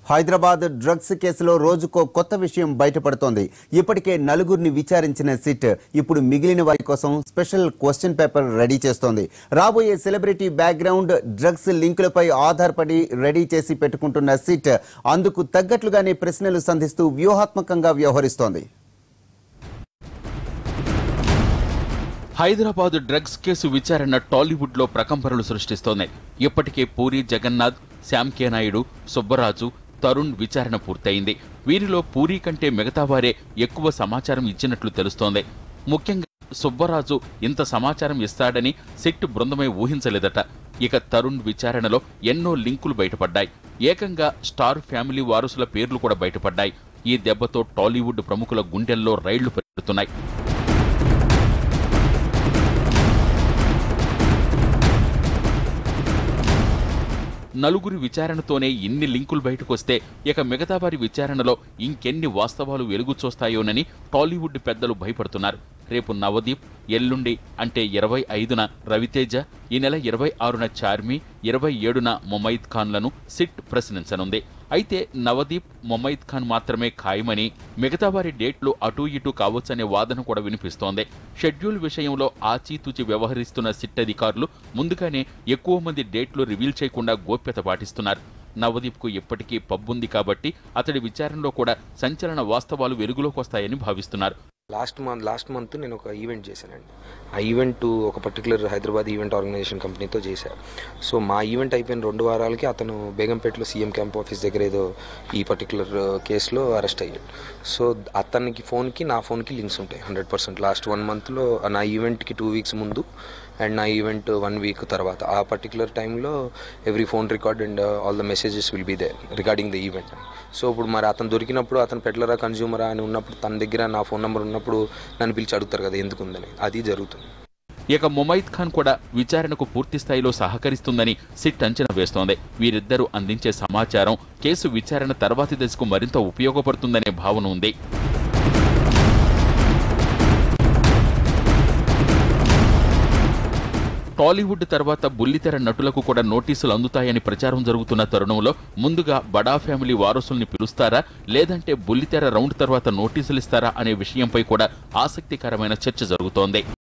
Hyderabad drugs కేసులో రోజుకో కొత్త విషయం బయటపడుతోంది. ఇప్పటికే నలుగురిని విచారించిన సిట్ ఇప్పుడు మిగిలిన వారి కోసం స్పెషల్ క్వశ్చన్ పేపర్ రెడీ చేస్తోంది. రాబోయే సెలబ్రిటీ బ్యాక్గ్రౌండ్, డ్రగ్స్ లింకులపై ఆధారపడి రెడీ చేసి పెట్టుకుంటున్న సిట్ అందుకు తగ్గట్లుగానే ప్రశ్నలు సంధిస్తూ వ్యూహాత్మకంగా వ్యవహరిస్తోంది. హైదరాబాద్ డ్రగ్స్ కేసు విచారణ టాలీవుడ్ లో ప్రకంపనలు సృష్టిస్తోంది. ఇప్పటికే పూరి జగన్నాథ్, శ్యామ్ కే నాయుడు, సుబ్బరాజు, తరుణ్ విచారణ పూర్తయింది. వీరిలో పూరి కంటే మిగతా వారే ఎక్కువ సమాచారం ఇచ్చినట్లు తెలుస్తోంది. ముఖ్యంగా సుబ్బరాజు ఇంత సమాచారం ఇస్తాడని సిట్ బృందమే ఊహించలేదట. ఇక తరుణ్ విచారణలో ఎన్నో లింకులు బయటపడ్డాయి. ఏకంగా స్టార్ ఫ్యామిలీ వారసుల పేర్లు కూడా బయటపడ్డాయి. ఈ దెబ్బతో టాలీవుడ్ ప్రముఖుల గుండెల్లో రైళ్లు పెరుగుతున్నాయి. నలుగురి విచారణతోనే ఇన్ని లింకులు బయటకొస్తే ఇక మిగతా వారి విచారణలో ఇంకెన్ని వాస్తవాలు వెలుగు చూస్తాయోనని టాలీవుడ్ పెద్దలు భయపడుతున్నారు. రేపు నవదీప్, ఎల్లుండి అంటే 25న రవితేజ, ఈ నెల 26న చార్మి, 27న ముమైత్ ఖాన్లను సిట్ ప్రశ్నించనుంది. అయితే నవదీప్, ముమైత్ ఖాన్ మాత్రమే ఖాయమని, మిగతా వారి డేట్లు అటూ ఇటూ కావచ్చనే వాదన కూడా వినిపిస్తోంది. షెడ్యూల్ విషయంలో ఆచితూచి వ్యవహరిస్తున్న సిట్ అధికారులు ముందుగానే ఎక్కువ మంది డేట్లు రివీల్ చేయకుండా గోప్యత పాటిస్తున్నారు. నవదీప్కు ఇప్పటికీ పబ్బుంది కాబట్టి అతడి విచారణలో కూడా సంచలన వాస్తవాలు వెలుగులోకి వస్తాయని భావిస్తున్నారు. లాస్ట్ మంత్ నేను ఒక ఈవెంట్ చేశానండి. ఆ ఈవెంట్ ఒక పర్టికులర్ హైదరాబాద్ ఈవెంట్ ఆర్గనైజేషన్ కంపెనీతో చేశాను. సో మా ఈవెంట్ అయిపోయిన 2 వారాలకి అతను బేగంపేటలో సీఎం క్యాంప్ ఆఫీస్ దగ్గర ఏదో ఈ పర్టికులర్ కేసులో అరెస్ట్ అయ్యాడు. సో అతనికి ఫోన్కి నా ఫోన్కి లింక్స్ ఉంటాయి 100%. లాస్ట్ 1 మంత్లో నా ఈవెంట్కి 2 వీక్స్ ముందు అండ్ నా ఈవెంట్ 1 వీక్ తర్వాత ఆ పర్టికులర్ టైంలో every phone record and all the messages will be there regarding the event. So ఇప్పుడు మరి అతను దొరికినప్పుడు, అతను పెడ్లరా కన్జ్యూమరా అని ఉన్నప్పుడు, తన దగ్గర నా ఫోన్ నెంబర్ ఉన్నప్పుడు నన్ను పిలిచి అడుగుతారు కదా ఎందుకుందని. అది జరుగుతుంది. ఇక ముమైత్ ఖాన్ కూడా విచారణకు పూర్తి స్థాయిలో సహకరిస్తుందని సిట్ అంచనా వేస్తోంది. వీరిద్దరూ అందించే సమాచారం కేసు విచారణ తర్వాతి దశకు మరింత ఉపయోగపడుతుందనే భావన ఉంది. టాలీవుడ్ తర్వాత బుల్లితెర నటులకు కూడా నోటీసులు అందుతాయని ప్రచారం జరుగుతున్న తరుణంలో ముందుగా బడా ఫ్యామిలీ వారసుల్ని పిలుస్తారా, లేదంటే బుల్లితెర రౌండ్ తర్వాత నోటీసులు ఇస్తారా అనే విషయంపై కూడా ఆసక్తికరమైన చర్చ జరుగుతోంది.